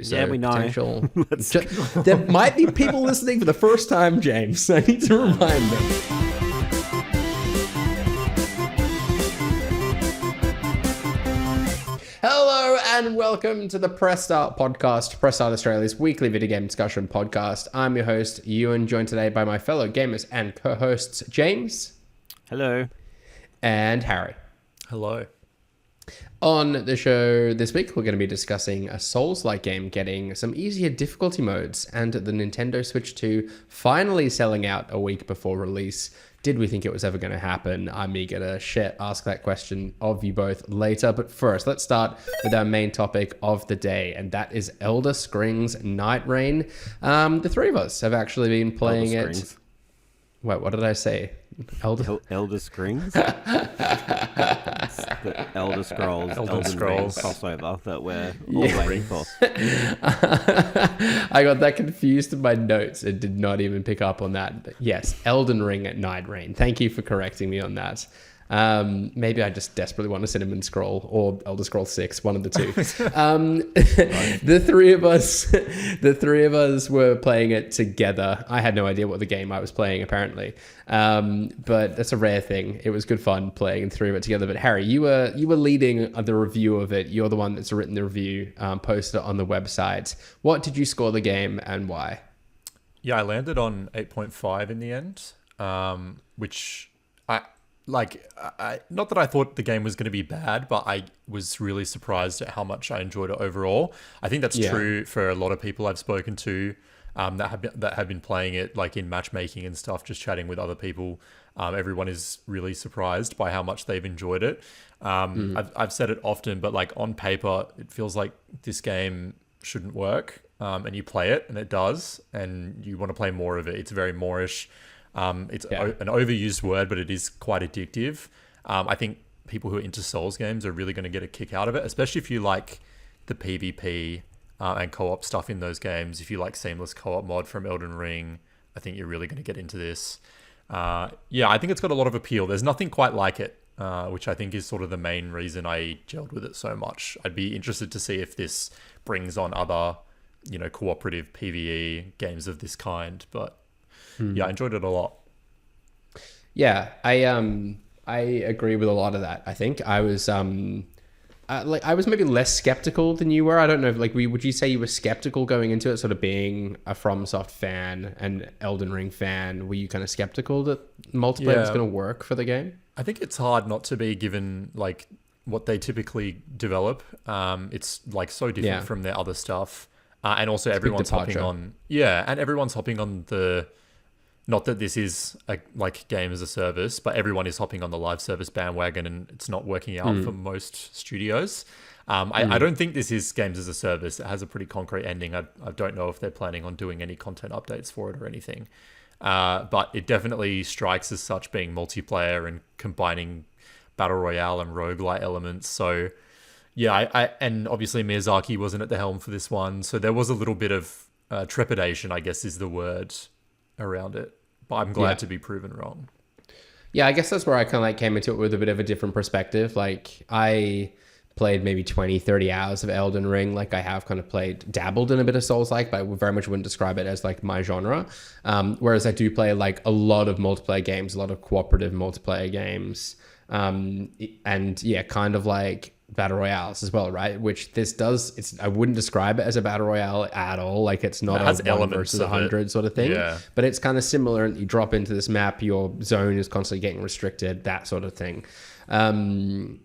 too. So Yeah, we know. potential. There might be people listening for the first time, James. I need to remind them. Hello and welcome to the Press Start podcast, Press Start Australia's weekly video game discussion podcast. I'm your host, Ewan, joined today by my fellow gamers and co-hosts, James. Hello. And Harry. Hello. On the show this week, we're going to be discussing a Soulslike game getting some easier difficulty modes and the Nintendo Switch 2 finally selling out a week before release. Did we think it was ever going to happen? I'm eager to ask that question of you both later. But first, let's start with our main topic of the day, and that is Elden Ring Nightreign. The three of us have actually been playing it. Wait, what did I say? Elder Scrings? The Elder Scrolls, Elden Ring crossover that we're all waiting for. I got that confused in my notes and did not even pick up on that. But yes, Elden Ring Nightreign. Thank you for correcting me on that. Maybe I just desperately want a Cinnamon Scroll or Elder Scrolls 6, one of the two. The three of us were playing it together. I had no idea what the game I was playing, apparently. But that's a rare thing. It was good fun playing three of it together. But Harry, you were leading the review of it. You're the one that's written the review, posted it on the website. What did you score the game and why? Yeah, I landed on 8.5 in the end, which not that I thought the game was going to be bad, but I was really surprised at how much I enjoyed it overall. I think that's true for a lot of people I've spoken to that have been playing it, like in matchmaking and stuff, just chatting with other people. Everyone is really surprised by how much they've enjoyed it. I've said it often, but like on paper, it feels like this game shouldn't work. And you play it and it does, and you want to play more of it. It's very Moorish. It's an overused word, but it is quite addictive. I think people who are into Souls games are really going to get a kick out of it, especially if you like the PvP and co-op stuff in those games. If you like seamless co-op mod from Elden Ring, I think you're really going to get into this. I think it's got a lot of appeal. There's nothing quite like it, which I think is sort of the main reason I gelled with it so much. I'd be interested to see if this brings on other, cooperative PvE games of this kind, but yeah, I enjoyed it a lot. Yeah, I agree with a lot of that. I think I was I was maybe less skeptical than you were. I don't know, would you say you were skeptical going into it, sort of being a FromSoft fan and Elden Ring fan? Were you kind of skeptical that multiplayer was going to work for the game? I think it's hard not to be, given like what they typically develop. It's like so different from their other stuff, and also everyone's hopping on. Yeah, and everyone's hopping on the. Not that this is like game as a service, but everyone is hopping on the live service bandwagon, and it's not working out for most studios. I don't think this is games as a service. It has a pretty concrete ending. I don't know if they're planning on doing any content updates for it or anything. But it definitely strikes as such, being multiplayer and combining battle royale and roguelite elements. So yeah, and obviously Miyazaki wasn't at the helm for this one. So there was a little bit of trepidation, I guess is the word, around it, but I'm glad to be proven wrong. Yeah, I guess that's where I kind of like came into it with a bit of a different perspective. Like I played maybe 20-30 hours of Elden Ring. Like I have kind of dabbled in a bit of Souls-like, but I very much wouldn't describe it as like my genre. Whereas I do play like a lot of multiplayer games, a lot of cooperative multiplayer games, and yeah, kind of like battle royales as well, right? Which this does. I wouldn't describe it as a battle royale at all. Like it's not a 1 versus 100 sort of thing. Yeah. But it's kind of similar. You drop into this map, your zone is constantly getting restricted, that sort of thing. And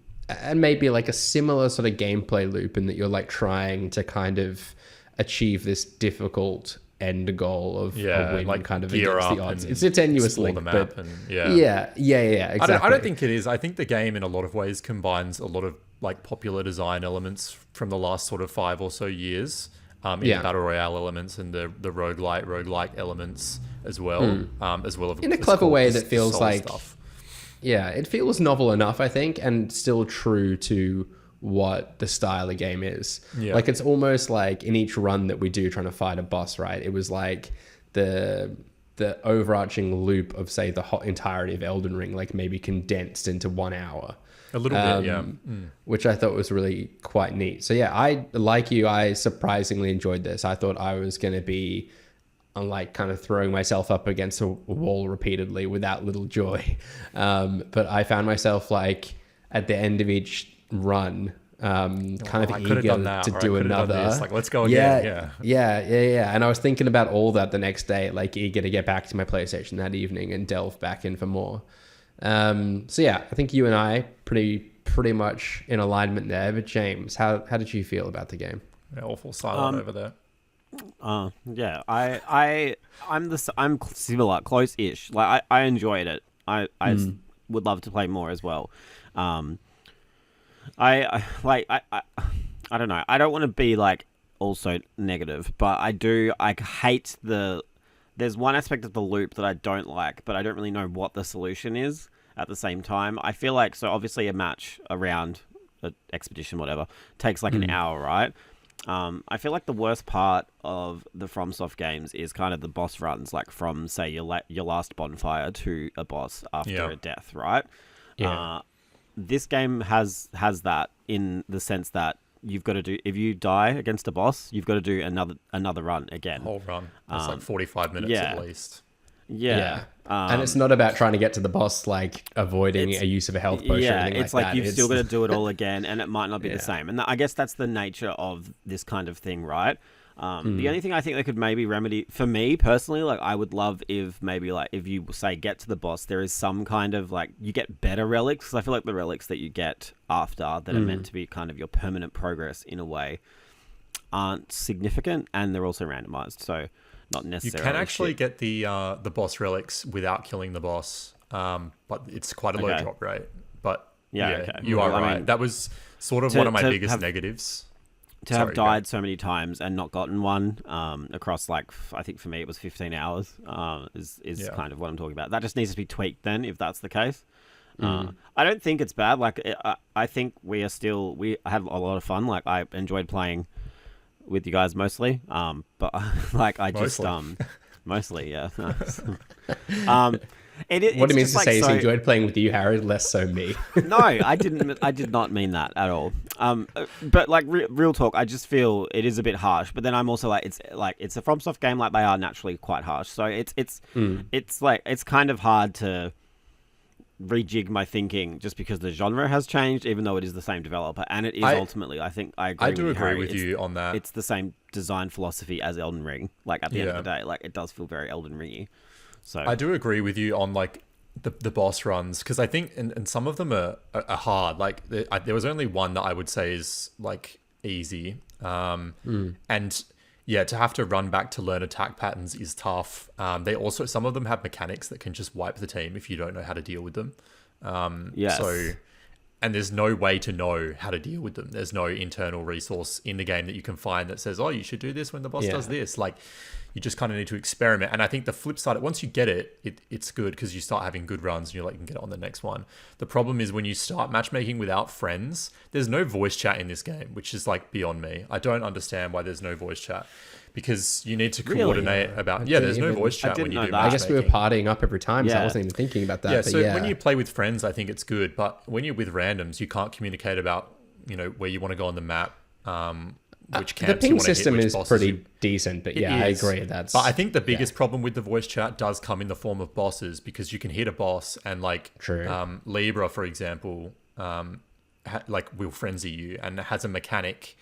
maybe like a similar sort of gameplay loop in that you're like trying to kind of achieve this difficult end goal of a win, like kind of against the odds. It's a tenuous link, the map, but exactly. I don't think it is. I think the game in a lot of ways combines a lot of like popular design elements from the last sort of 5 or so years, in battle royale elements and the roguelike elements as well, as well as in a clever way that feels like stuff. Yeah, it feels novel enough, I think, and still true to what the style of game is. Yeah. Like it's almost like in each run that we do trying to fight a boss, right? It was like the overarching loop of, say, the entirety of Elden Ring, like maybe condensed into 1 hour. A little bit, yeah. Which I thought was really quite neat. So yeah, I surprisingly enjoyed this. I thought I was going to be like kind of throwing myself up against a wall repeatedly without little joy. But I found myself like at the end of each run, kind of eager to do another. Like, let's go again. Yeah. And I was thinking about all that the next day, like eager to get back to my PlayStation that evening and delve back in for more. So yeah, I think you and I pretty much in alignment there. But James, how did you feel about the game? Yeah, awful silent over there. Yeah, I'm similar, close-ish. Like I enjoyed it. I would love to play more as well. I don't know. I don't want to be like also negative, but I hate there's one aspect of the loop that I don't like, but I don't really know what the solution is at the same time. I feel like, so obviously a match, a round, an expedition, whatever, takes like an hour, right? I feel like the worst part of the FromSoft games is kind of the boss runs, like from, say, your last bonfire to a boss after a death, right? Yeah. This game has that in the sense that you've got to do, if you die against a boss, you've got to do another run again. Whole run. It's like 45 minutes at least. Yeah. And it's not about trying to get to the boss, like avoiding a use of a health potion. Yeah, or anything it's like that. You've still got to do it all again, and it might not be the same. And I guess that's the nature of this kind of thing, right? The only thing I think they could maybe remedy, for me personally, like I would love if maybe like if you say get to the boss, there is some kind of like you get better relics, because I feel like the relics that you get after that are meant to be kind of your permanent progress in a way aren't significant, and they're also randomized, so not necessarily. You can actually get the boss relics without killing the boss, but it's quite a low drop rate. But you are right. I mean, that was sort of one of my biggest negatives. To have died so many times and not gotten one across, like, I think for me it was 15 hours is kind of what I'm talking about. That just needs to be tweaked then, if that's the case. I don't think it's bad. Like, I think we had a lot of fun. Like, I enjoyed playing with you guys mostly. But like, I just mostly, yeah. What it means to say is he enjoyed playing with you, Harry, less so me. No, I did not mean that at all. But like real talk, I just feel it is a bit harsh. But then I'm also like, it's a FromSoft game, like they are naturally quite harsh. So it's like it's kind of hard to rejig my thinking just because the genre has changed, even though it is the same developer, and it is ultimately. I think I agree. I do with agree Harry. with you on that. It's the same design philosophy as Elden Ring. Like at the end of the day, like it does feel very Elden Ring-y. So I do agree with you on like the boss runs, because I think and some of them are hard. Like there was only one that I would say is like easy, and yeah, to have to run back to learn attack patterns is tough. They also, some of them have mechanics that can just wipe the team if you don't know how to deal with them. Yes. So, and there's no way to know how to deal with them. There's no internal resource in the game that you can find that says, oh, you should do this when the boss does this. Like, you just kind of need to experiment. And I think the flip side, once you get it, it's good because you start having good runs and you're like, you can get on the next one. The problem is when you start matchmaking without friends, there's no voice chat in this game, which is like beyond me. I don't understand why there's no voice chat, because you need to coordinate about... Yeah, there's no voice chat when you do matchmaking. I guess we were partying up every time, so I wasn't even thinking about that. Yeah, so when you play with friends, I think it's good. But when you're with randoms, you can't communicate about, where you want to go on the map, which camps the you ping want to hit, system which is bosses pretty decent, but I agree. But I think the biggest problem with the voice chat does come in the form of bosses, because you can hit a boss and like Libra, for example, will frenzy you and has a mechanic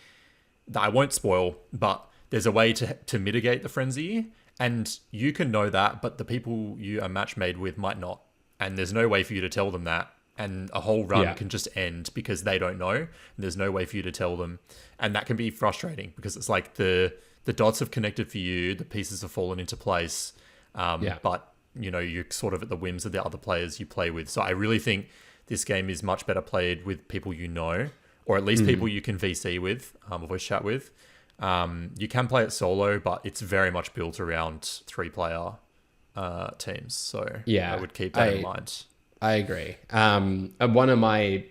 that I won't spoil, but there's a way to mitigate the frenzy, and you can know that, but the people you are match made with might not, and there's no way for you to tell them that. And a whole run can just end because they don't know. And there's no way for you to tell them. And that can be frustrating because it's like the dots have connected for you. The pieces have fallen into place. But, you're sort of at the whims of the other players you play with. So I really think this game is much better played with people or at least people you can VC with, or voice chat with. You can play it solo, but it's very much built around 3-player teams. So I would keep that in mind. I agree. One of my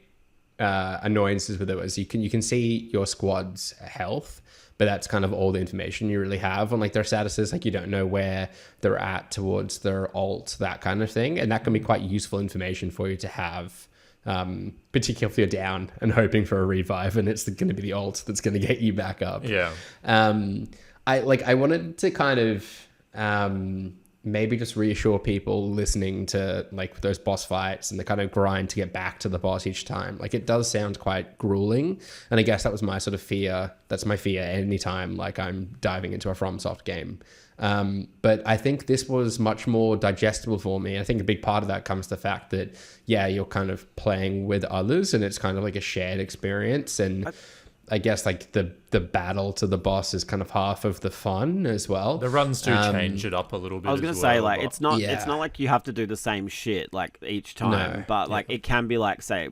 annoyances with it was you can see your squad's health, but that's kind of all the information you really have on like their statuses. Like you don't know where they're at towards their ult, that kind of thing, and that can be quite useful information for you to have particularly if you're down and hoping for a revive, and it's going to be the ult that's going to get you back up. Yeah. I wanted to kind of maybe just reassure people listening to like those boss fights and the kind of grind to get back to the boss each time. Like, it does sound quite grueling, and I guess that was my sort of fear. That's my fear anytime like I'm diving into a FromSoft game. But I think this was much more digestible for me. I think a big part of that comes to the fact that, yeah, you're kind of playing with others and it's kind of like a shared experience. And I guess like the battle to the boss is kind of half of the fun as well. The runs do change it up a little bit. I was going to say, like, it's not like you have to do the same shit like each time, but like it can be like, say,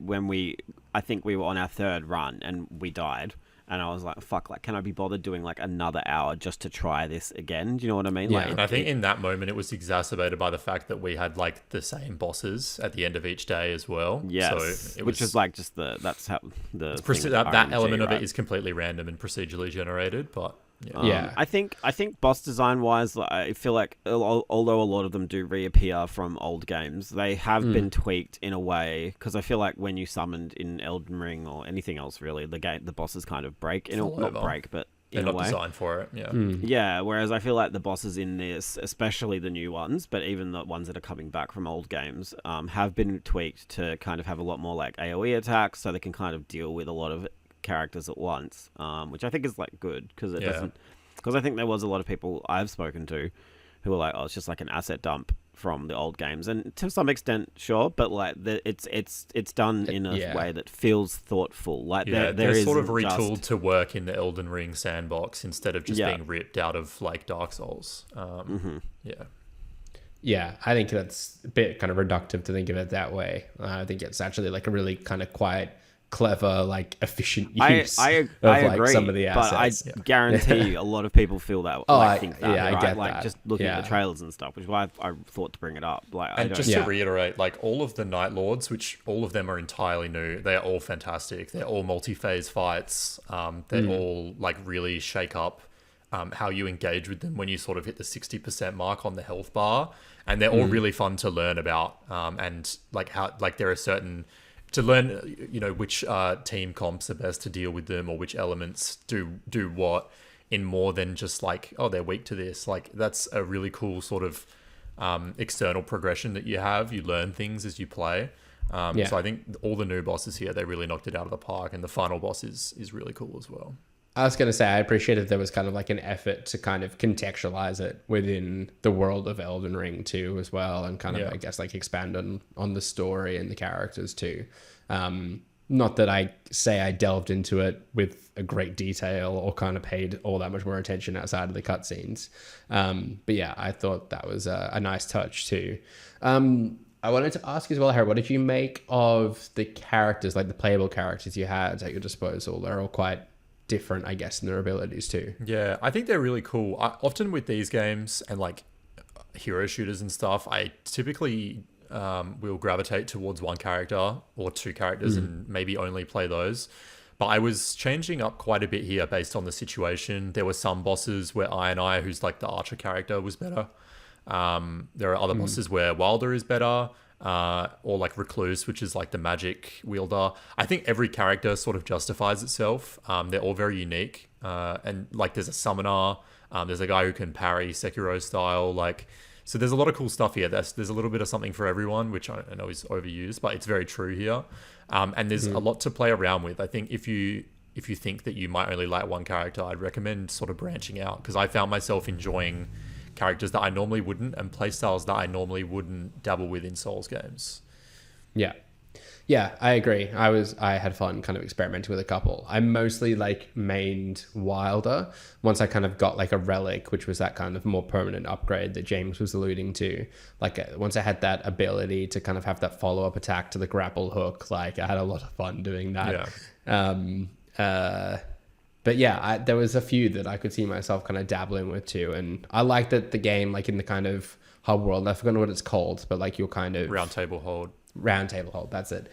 I think we were on our third run and we died. And I was like, fuck, like, can I be bothered doing like another hour just to try this again? Do you know what I mean? Yeah. Like, And I think in that moment, it was exacerbated by the fact that we had like the same bosses at the end of each day as well. yes, So which is like just that's how the thing with that RNG, element of right? it is completely random and procedurally generated. But yeah. Yeah. I think boss design wise, I feel like although a lot of them do reappear from old games, they have been tweaked in a way, because I feel like when you summoned in Elden Ring or anything else really, the bosses kind of break not break, but They're in a not way. designed for it. Yeah. Yeah, whereas I feel like the bosses in this, especially the new ones, but even the ones that are coming back from old games, have been tweaked to kind of have a lot more like AoE attacks, so they can kind of deal with a lot of characters at once, which I think is like good, because it doesn't. Because I think there was a lot of people I've spoken to who were like, "Oh, it's just like an asset dump from the old games," and to some extent, sure, but like it's done in a way that feels thoughtful. Like they're sort of retooled to work in the Elden Ring sandbox instead of just being ripped out of like Dark Souls. Yeah, I think that's a bit kind of reductive to think of it that way. I think it's actually like a really kind of quiet, clever, like efficient use I like agree, some of the assets. But I guarantee a lot of people feel that. I think that. Yeah, right? I get like that. just looking at the trailers and stuff, which is why I thought to bring it up. Like, And just to reiterate, like all of the Night Lords, which all of them are entirely new, they're all fantastic. They're all multi-phase fights. They all like really shake up how you engage with them when you sort of hit the 60% mark on the health bar, and they're all really fun to learn about. And like how like there are certain to learn, you know, which team comps are best to deal with them, or which elements do what, in more than just like, oh, they're weak to this. Like that's a really cool sort of external progression that you have. You learn things as you play. So I think all the new bosses here, they really knocked it out of the park, and the final boss is really cool as well. I was going to say, I appreciated there was kind of like an effort to kind of contextualize it within the world of Elden Ring too, as well. And kind of, I guess, like expand on the story and the characters too. Not that I say I delved into it with a great detail or kind of paid all that much more attention outside of the cutscenes. But yeah, I thought that was a nice touch too. I wanted to ask as well, Harry, what did you make of the characters, like the playable characters you had at your disposal? They're all quite different, I guess, in their abilities too. Yeah, I think they're really cool. Often with these games and like hero shooters and stuff, I typically will gravitate towards one character or two characters and maybe only play those. But I was changing up quite a bit here based on the situation. There were some bosses where I, who's like the archer character, was better. There are other bosses where Wilder is better. Or like Recluse, which is like the magic wielder. I think every character sort of justifies itself. They're all very unique. And like there's a summoner, there's a guy who can parry Sekiro style. Like, so there's a lot of cool stuff here. There's a little bit of something for everyone, which I know is overused, but it's very true here. And there's a lot to play around with. I think if you think that you might only like one character, I'd recommend sort of branching out, because I found myself enjoying characters that I normally wouldn't, and playstyles that I normally wouldn't dabble with in Souls games. Yeah, I agree. I had fun kind of experimenting with a couple. I mostly like mained Wilder once I kind of got like a relic, which was that kind of more permanent upgrade that James was alluding to. Like once I had that ability to kind of have that follow-up attack to the grapple hook, like I had a lot of fun doing that. But yeah, there was a few that I could see myself kind of dabbling with too. And I liked that the game, like in the kind of hub world, I forgot what it's called, but like your kind of... Round table hold, that's it.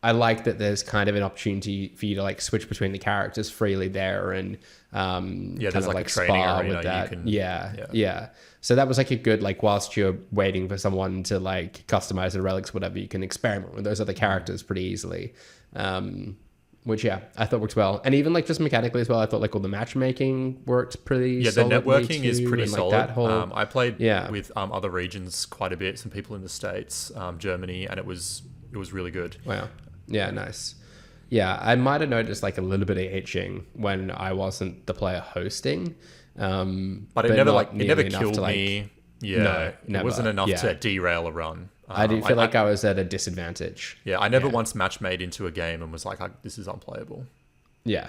I like that there's kind of an opportunity for you to like switch between the characters freely there, and there's like a training arena with that. you can, yeah. So that was like a good, like, whilst you're waiting for someone to like customize the relics, whatever, you can experiment with those other characters pretty easily. Which I thought worked well, and even like just mechanically as well. I thought like all the matchmaking worked pretty. The networking is pretty and, like, solid. that whole, I played with other regions quite a bit. Some people in the States, Germany, and it was really good. Wow. Yeah, nice. Yeah, I might have noticed like a little bit of itching when I wasn't the player hosting. But it never killed me. Yeah, No, never. It wasn't enough to derail a run. I did feel like I was at a disadvantage. Yeah, I never once match made into a game and was like, this is unplayable. Yeah,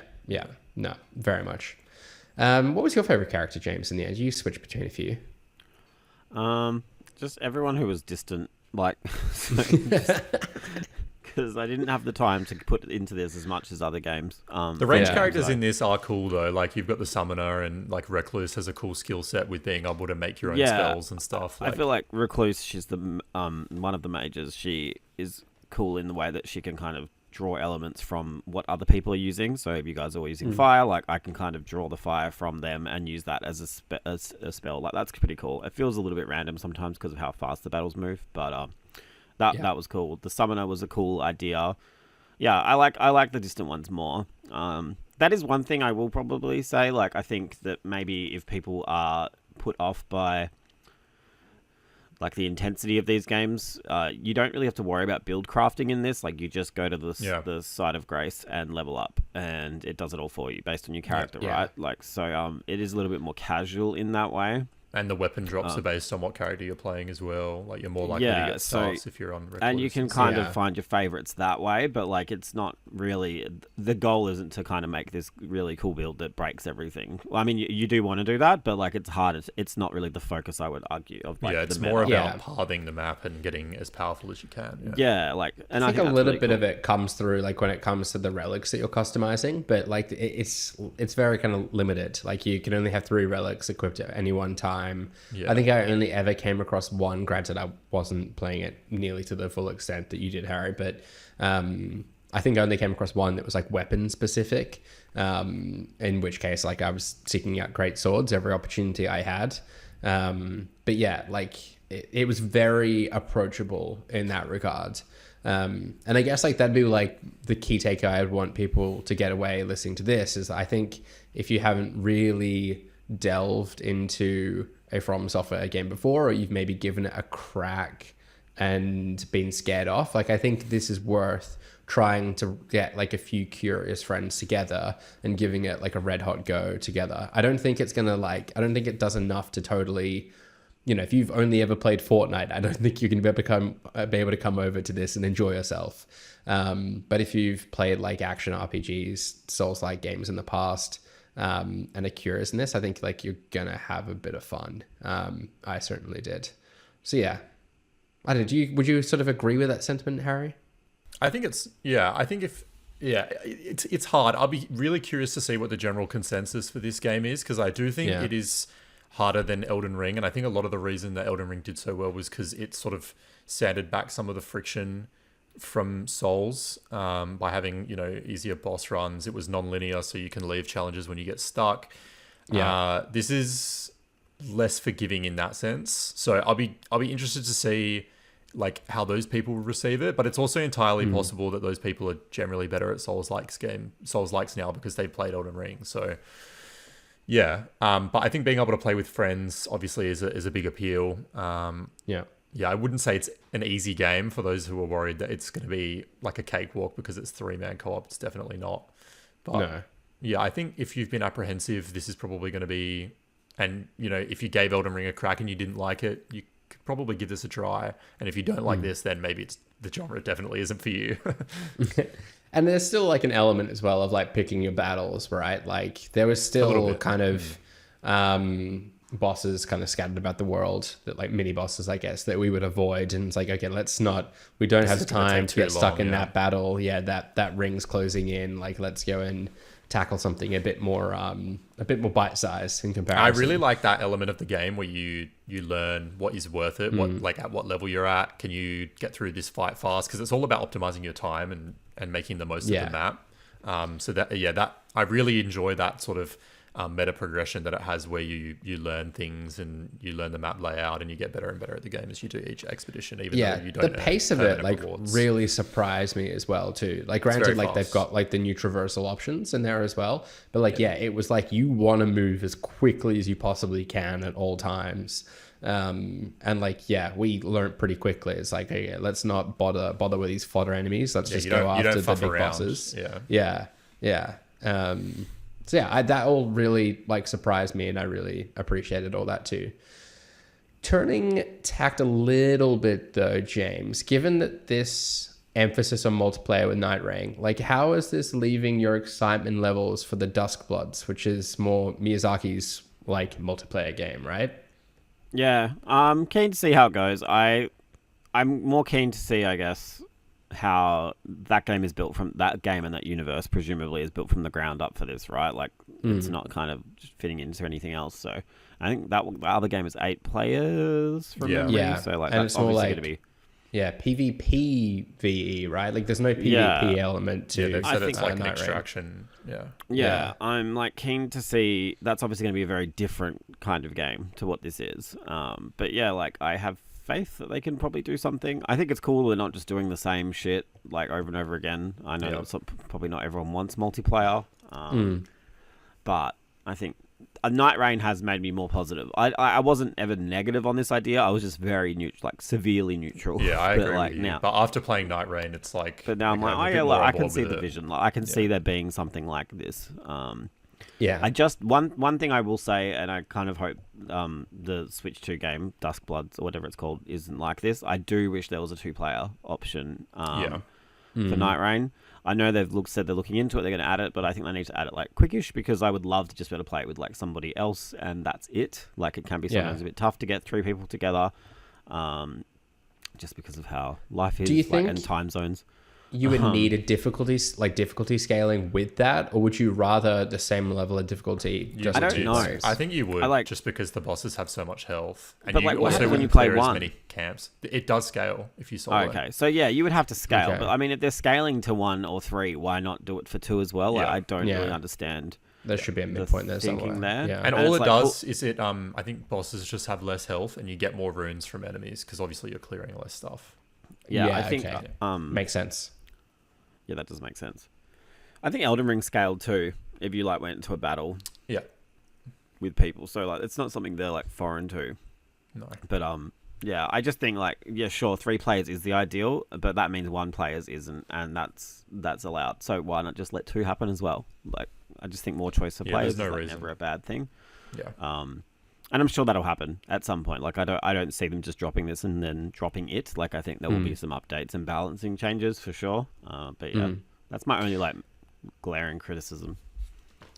no, very much. What was your favorite character, James, in the end? You switched between a few. Just everyone who was distant, like, because I didn't have the time to put into this as much as other games. The range characters in this are cool though. Like you've got the summoner, and like Recluse has a cool skill set with being able to make your own spells and stuff. I feel like Recluse, she's the one of the mages. She is cool in the way that she can kind of draw elements from what other people are using. So if you guys are all using fire, like I can kind of draw the fire from them and use that as a spell. Like that's pretty cool. It feels a little bit random sometimes because of how fast the battles move, but that was cool. The summoner was a cool idea. Yeah, I like the distant ones more. That is one thing I will probably say. Like I think that maybe if people are put off by like the intensity of these games, you don't really have to worry about build crafting in this. Like you just go to the site of grace and level up, and it does it all for you based on your character, right? Like so, it is a little bit more casual in that way. And the weapon drops are based on what character you're playing as well. Like you're more likely to get stars if you're on Recluse. And you can kind of find your favorites that way, but like it's not really, the goal isn't to kind of make this really cool build that breaks everything. Well, I mean, you do want to do that, but like it's hard. It's not really the focus, I would argue, of like it's more about pathing the map and getting as powerful as you can. Like, and I think a little bit of it comes through like when it comes to the relics that you're customizing, but like it's very kind of limited. Like you can only have 3 relics equipped at any one time. I think I only ever came across one. Granted, I wasn't playing it nearly to the full extent that you did, Harry, but I think I only came across one that was like weapon specific, in which case like I was seeking out great swords every opportunity I had. But yeah, like it was very approachable in that regard. And I guess like that'd be like the key takeaway I'd want people to get away listening to this is I think if you haven't really delved into a From Software game before, or you've maybe given it a crack and been scared off, like I think this is worth trying to get like a few curious friends together and giving it like a red hot go together. I don't think it's gonna I don't think it does enough to totally, if you've only ever played Fortnite, I don't think you can be able to come over to this and enjoy yourself. But if you've played like action RPGs, Souls-like games in the past, and are curious in this, I think like you're gonna have a bit of fun. I certainly did. So yeah, would you sort of agree with that sentiment, Harry? I think it's hard. I'll be really curious to see what the general consensus for this game is, because I do think it is harder than Elden Ring, and I think a lot of the reason that Elden Ring did so well was because it sort of sanded back some of the friction from Souls by having easier boss runs. It was non-linear, so you can leave challenges when you get stuck. This is less forgiving in that sense, so I'll be interested to see like how those people receive it, but it's also entirely possible that those people are generally better at Souls-likes now because they've played Elden Ring. So but I think being able to play with friends obviously is a big appeal. I wouldn't say it's an easy game for those who are worried that it's going to be like a cakewalk because it's 3-man co-op. It's definitely not. But no. Yeah, I think if you've been apprehensive, this is probably going to be, and if you gave Elden Ring a crack and you didn't like it, you could probably give this a try. And if you don't like this, then maybe the genre definitely isn't for you. And there's still like an element as well of like picking your battles, right? Like there was still kind of bosses kind of scattered about the world, that like mini bosses, I guess, that we would avoid. And it's like, okay, we don't have the time to get stuck in that battle. Yeah, that ring's closing in. Like let's go and tackle something a bit more bite-sized in comparison. I really like that element of the game where you learn what is worth it, what like at what level you're at. Can you get through this fight fast? Because it's all about optimizing your time and making the most of the map. So that I really enjoy that sort of meta progression that it has, where you learn things and you learn the map layout and you get better and better at the game as you do each expedition. Even though you don't, the pace of it like really surprised me as well too. Like granted, like they've got like the new traversal options in there as well, but like it was like you want to move as quickly as you possibly can at all times. And like we learned pretty quickly. It's like, okay, let's not bother with these fodder enemies. Let's just go after the big bosses. So that all really like surprised me, and I really appreciated all that too. Turning tact a little bit though, James, given that this emphasis on multiplayer with Nightreign, like how is this leaving your excitement levels for the Duskbloods, which is more Miyazaki's like multiplayer game, right? Yeah, I'm keen to see how it goes. I'm more keen to see, I guess, how that game is built from that game, and that universe presumably is built from the ground up for this, right? Like it's not kind of just fitting into anything else. So I think that the other game is 8 players from memory. So like, and that's obviously going to be PvP VE, right? Like there's no PvP element to. They've said it's like an extraction. Yeah, I'm like keen to see. That's obviously going to be a very different kind of game to what this is. But yeah, like I have faith that they can probably do something. I think it's cool they're not just doing the same shit like over and over again. I know that's probably not everyone wants multiplayer, but I think Nightreign has made me more positive. I wasn't ever negative on this idea. I was just very neutral, like severely neutral. Yeah, I agree with you. Now, but after playing Nightreign, it's like. But now I'm like, I can see the vision. Like I can see there being something like this. I just one thing I will say, and I kind of hope the Switch 2 game, Duskbloods or whatever it's called, isn't like this. I do wish there was a 2-player option for Nightreign. I know said they're looking into it, they're going to add it, but I think they need to add it like quickish, because I would love to just be able to play it with like somebody else, and that's it. Like it can be sometimes a bit tough to get 3 people together, just because of how life is. Do you think and time zones? You would need a difficulty scaling with that, or would you rather the same level of difficulty? I don't know. I think you would, just because the bosses have so much health, and but you like, also when you play clear one? as many camps. It does scale if you solo. Okay, so yeah, you would have to scale, but I mean, if they're scaling to 1 or 3, why not do it for 2 as well? Like, I don't really understand. There should be a midpoint there somewhere. There. And all it does is it. I think bosses just have less health, and you get more runes from enemies because obviously you're clearing less stuff. Yeah, I think makes sense. Yeah, that does make sense. I think Elden Ring scaled too, if you like went into a battle with people. So like it's not something they're like foreign to. No. But I just think like sure, 3 players is the ideal, but that means 1 players isn't, and that's allowed. So why not just let 2 happen as well? Like I just think more choice for players is like never a bad thing. Yeah. And I'm sure that'll happen at some point. Like I don't see them just dropping this and then dropping it. Like I think there will be some updates and balancing changes for sure. But yeah, that's my only like glaring criticism.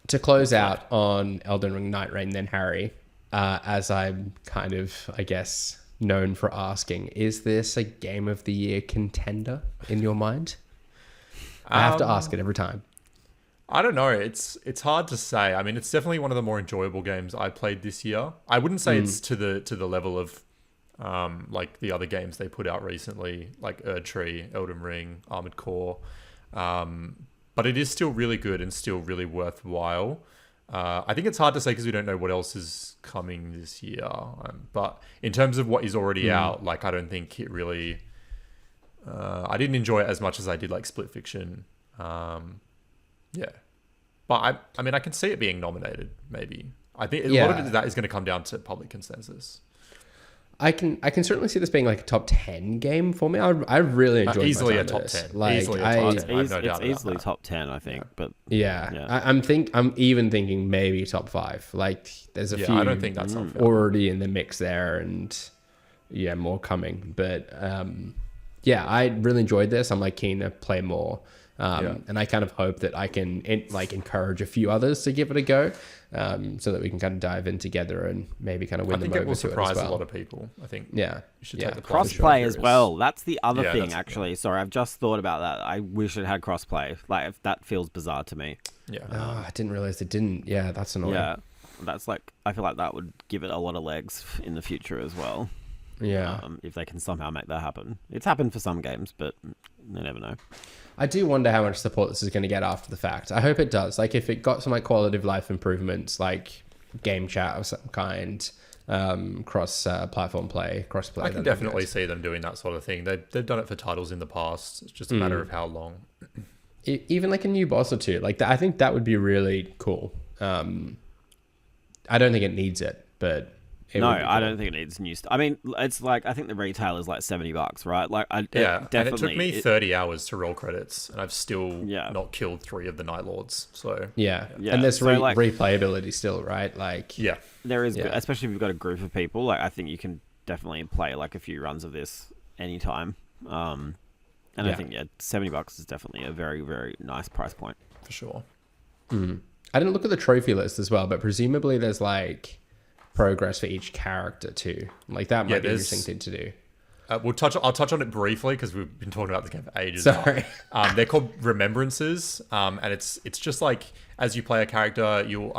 To close out on Elden Ring Nightreign, then Harry, as I'm kind of, I guess, known for asking, is this a Game of the Year contender in your mind? I have to ask it every time. I don't know. It's hard to say. I mean, it's definitely one of the more enjoyable games I played this year. I wouldn't say it's to the level of like the other games they put out recently, like Erdtree, Elden Ring, Armored Core. But it is still really good and still really worthwhile. I think it's hard to say because we don't know what else is coming this year. But in terms of what is already out, like I don't think it really. I didn't enjoy it as much as I did like Split Fiction. Yeah, but I mean, I can see it being nominated. Maybe I think a lot of that is going to come down to public consensus. I can certainly see this being like a top 10 game for me. I really enjoyed easily my a time top 10. Like easily a top 10. It's easily top 10, I think. But I'm even thinking maybe top 5. Like there's a few. I don't think that's already in the mix there, and more coming. But I really enjoyed this. I'm like keen to play more. And I kind of hope that I can encourage a few others to give it a go, so that we can kind of dive in together and maybe kind of win them over to it as well. I think it will surprise a lot of people. I think you should take the crossplay as well. That's the other thing, actually. Sorry, I've just thought about that. I wish it had crossplay. Like, if that feels bizarre to me. Yeah. I didn't realize it didn't. Yeah, that's annoying. Yeah, that's like, I feel like that would give it a lot of legs in the future as well. Yeah. If they can somehow make that happen. It's happened for some games, but you never know. I do wonder how much support this is going to get after the fact. I hope it does. Like, if it got some like quality of life improvements, like game chat of some kind, cross-platform play, cross-play. I can definitely see them doing that sort of thing. They've done it for titles in the past. It's just a matter of how long. Even like a new boss or two, like that, I think that would be really cool. I don't think it needs it, but no, cool. I don't think it needs new stuff. I mean, it's like, I think the retail is like $70, right? Like, definitely. And it took me 30 hours to roll credits, and I've still not killed 3 of the Night Lords. So yeah. And there's replayability still, right? Like, there is, especially if you've got a group of people. Like, I think you can definitely play like a few runs of this anytime. And I think $70 is definitely a very, very nice price point for sure. I didn't look at the trophy list as well, but presumably there's like progress for each character too. Like, that might be an interesting thing to do. I'll touch on it briefly because we've been talking about this game for ages. Sorry. They're called remembrances, and it's just like, as you play a character, you'll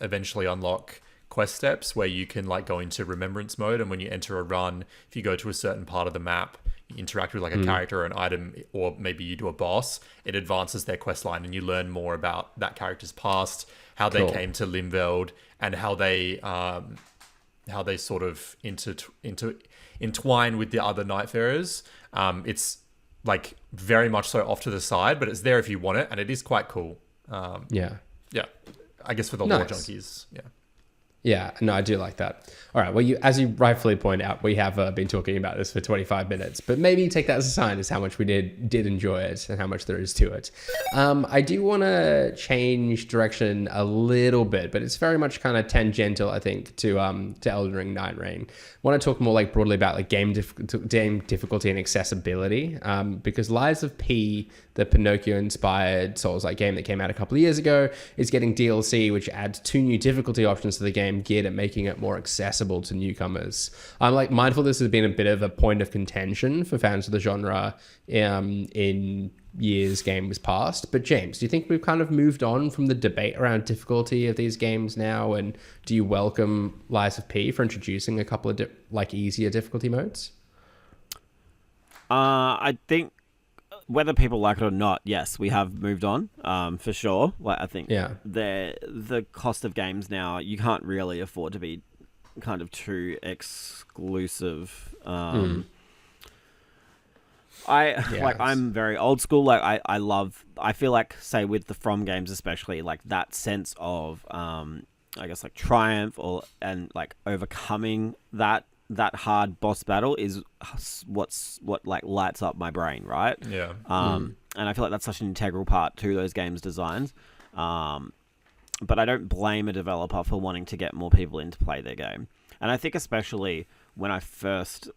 eventually unlock quest steps where you can like go into remembrance mode, and when you enter a run, if you go to a certain part of the map, you interact with like a character or an item, or maybe you do a boss, it advances their quest line, and you learn more about that character's past, how they came to Limveld, and how they sort of entwine with the other Nightfarers. It's like very much so off to the side, but it's there if you want it, and it is quite cool. I guess for the lore junkies. Yeah, no, I do like that. All right, well, as you rightfully point out, we have been talking about this for 25 minutes, but maybe take that as a sign as how much we did enjoy it and how much there is to it. I do want to change direction a little bit, but it's very much kind of tangential, I think, to Elden Ring Nightreign. I want to talk more like broadly about like game difficulty and accessibility, because Lies of P, the Pinocchio-inspired Souls-like game that came out a couple of years ago, is getting DLC, which adds 2 new difficulty options to the game, geared at making it more accessible to newcomers. I'm like mindful this has been a bit of a point of contention for fans of the genre in years games past. But James, do you think we've kind of moved on from the debate around difficulty of these games now? And do you welcome Lies of P for introducing a couple of easier difficulty modes? I think whether people like it or not, yes, we have moved on, for sure. Like, I think the cost of games now, you can't really afford to be kind of too exclusive. I'm very old school. Like, I feel like, say with the From games especially, like that sense of I guess like triumph and like overcoming that hard boss battle is what like lights up my brain, right? And I feel like that's such an integral part to those games' designs. But I don't blame a developer for wanting to get more people in to play their game. And I think especially when I first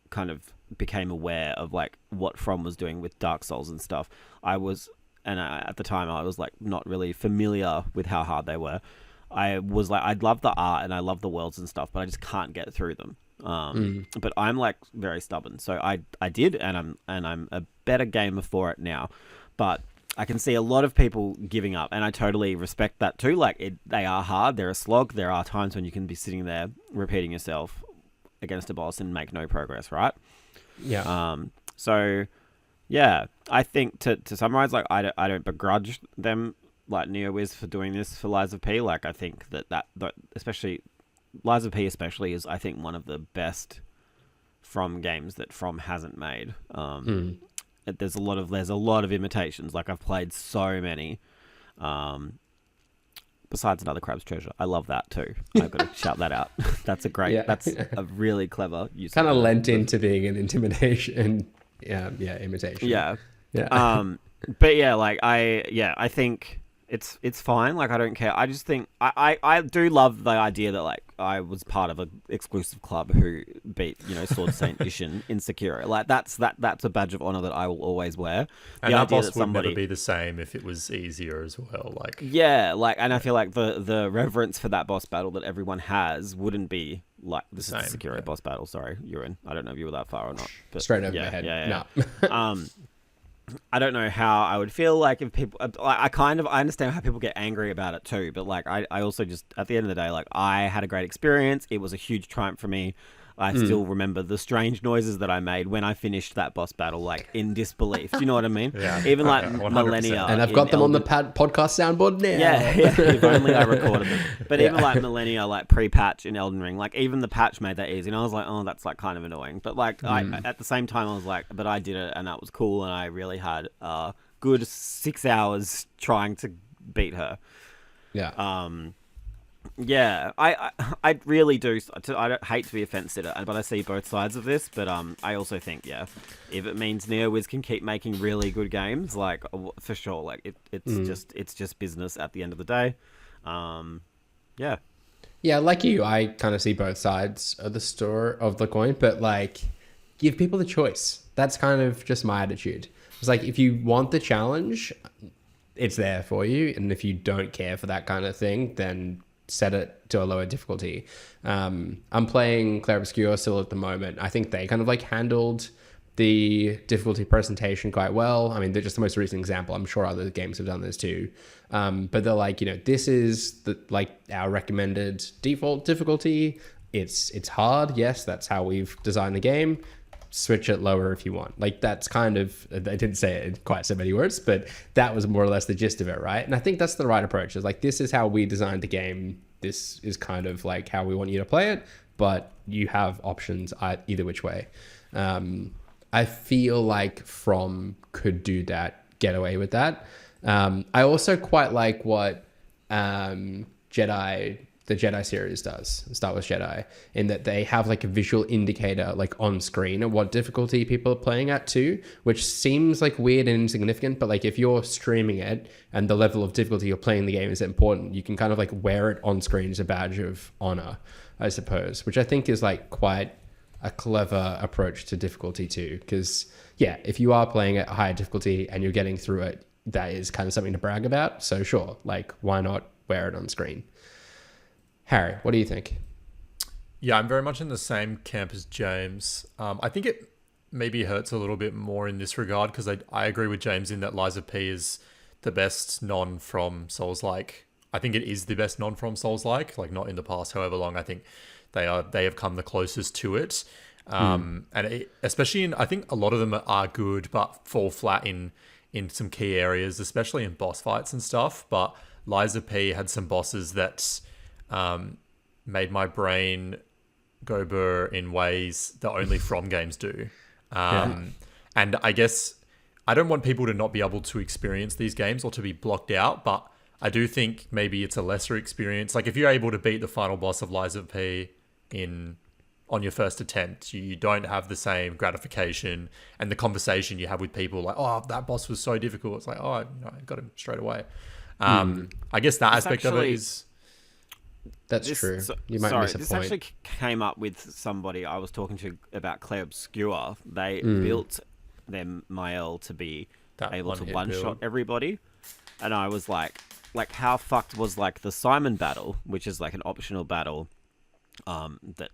kind of became aware of like what From was doing with Dark Souls and stuff, at the time I was like not really familiar with how hard they were. I was like, I'd love the art and I love the worlds and stuff, but I just can't get through them. But I'm like very stubborn, so I did, and I'm a better gamer for it now. But I can see a lot of people giving up, and I totally respect that too. Like, they are hard, they're a slog. There are times when you can be sitting there repeating yourself against a boss and make no progress, right? So yeah, I think to summarize, like, I don't begrudge them, like NeoWiz, for doing this for Lies of P. Like, I think that especially Lies of P especially is, I think, one of the best From games that From hasn't made. There's a lot of imitations. Like, I've played so many. Besides Another Crab's Treasure, I love that too. I've got to shout that out. That's that's a really clever use. Kind of lent into being an imitation. imitation. But yeah, like I think It's fine. Like, I don't care. I just think I do love the idea that like I was part of an exclusive club who beat Sword Saint Ishin in Sekiro. Like that's a badge of honor that I will always wear. And that boss would never be the same if it was easier as well. Like and I feel like the reverence for that boss battle that everyone has wouldn't be like this is the Sekiro boss battle. Sorry, Yurin. I don't know if you were that far or not. But straight over my head. No. I don't know how I would feel like if people. I understand how people get angry about it too, but like I also just at the end of the day, like I had a great experience. It was a huge triumph for me. I still remember the strange noises that I made when I finished that boss battle, like in disbelief. Do you know what I mean? Yeah. Even like 100%. Millennia. And I've got them on the podcast soundboard now. Yeah, if only I recorded them. But even like Millennia, like pre-patch in Elden Ring, like even the patch made that easy. And I was like, oh, that's like kind of annoying. But like at the same time, I was like, but I did it and that was cool. And I really had a good 6 hours trying to beat her. Yeah. Yeah, I really do. I don't hate to be a fence sitter, but I see both sides of this. But I also think, if it means NeoWiz can keep making really good games, like for sure, like it's just business at the end of the day. Yeah, like you, I kind of see both sides of the coin, but like give people the choice. That's kind of just my attitude. It's like if you want the challenge, it's there for you, and if you don't care for that kind of thing, then set it to a lower difficulty. I'm playing Clair Obscur still at the moment. I think they kind of like handled the difficulty presentation quite well. I mean, they're just the most recent example. I'm sure other games have done this too. But they're like, this is our recommended default difficulty. It's hard. Yes, that's how we've designed the game. Switch it lower if you want. Like that's kind of, I didn't say it in quite so many words, but that was more or less the gist of it, right? And I think that's the right approach. It's like, this is how we designed the game. This is kind of like how we want you to play it, but you have options either which way. I feel like From could do that, get away with that. I also quite like what the Jedi series does, Star Wars Jedi, in that they have like a visual indicator like on screen of what difficulty people are playing at too, which seems like weird and insignificant, but like if you're streaming it and the level of difficulty you're playing the game is important, you can kind of like wear it on screen as a badge of honor, I suppose, which I think is like quite a clever approach to difficulty too. Because if you are playing at a higher difficulty and you're getting through it, that is kind of something to brag about. So sure, like why not wear it on screen? Harry, what do you think? Yeah, I'm very much in the same camp as James. I think it maybe hurts a little bit more in this regard because I agree with James in that Lies of P is the best non-from Soulslike. I think it is the best non-from Soulslike, like not in the past however long. I think they have come the closest to it. Especially I think a lot of them are good but fall flat in some key areas, especially in boss fights and stuff. But Lies of P had some bosses that made my brain go burr in ways that only From games do. And I guess I don't want people to not be able to experience these games or to be blocked out, but I do think maybe it's a lesser experience. Like if you're able to beat the final boss of Lies of P on your first attempt, you don't have the same gratification and the conversation you have with people like, oh, that boss was so difficult. It's like, oh, I got him straight away. I guess that aspect of it is... That's true. You might miss a this point. Actually came up with somebody I was talking to about Clair Obscur. They built their Mael to be able to one-shot everybody. And I was like how fucked was like the Simon battle, which is like an optional battle that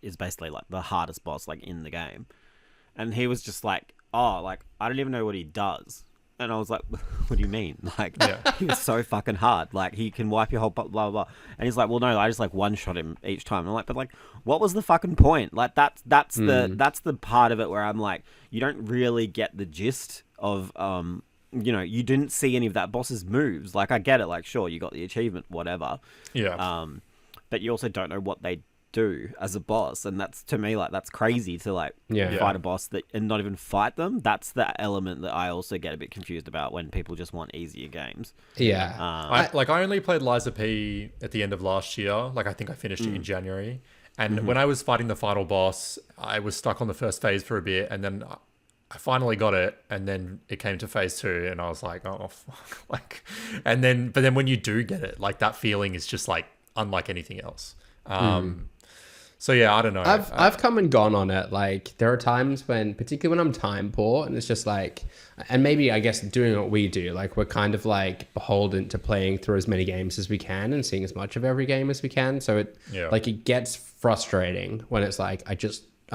is basically like the hardest boss like in the game. And he was just like, oh, like I don't even know what he does. And I was like, what do you mean? Like, he was so fucking hard. Like, he can wipe your whole blah, blah, blah. And he's like, well, no, I just, like, one-shot him each time. And I'm like, but, like, what was the fucking point? Like, that's the part of it where I'm like, you don't really get the gist of, you didn't see any of that boss's moves. Like, I get it. Like, sure, you got the achievement, whatever. Yeah. But you also don't know what they do as a boss, and that's to me like that's crazy to like fight a boss and not even fight them. That's the element that I also get a bit confused about when people just want easier games. I only played Lies of P at the end of last year. Like I think I finished it in January, and when I was fighting the final boss, I was stuck on the first phase for a bit, and then I finally got it, and then it came to phase 2, and I was like, oh fuck, like, but then when you do get it, like that feeling is just like unlike anything else. So yeah, I don't know. I've come and gone on it. Like there are times when, particularly when I'm time poor, and it's just like, and maybe I guess doing what we do, like we're kind of like beholden to playing through as many games as we can and seeing as much of every game as we can. So it gets frustrating when it's like I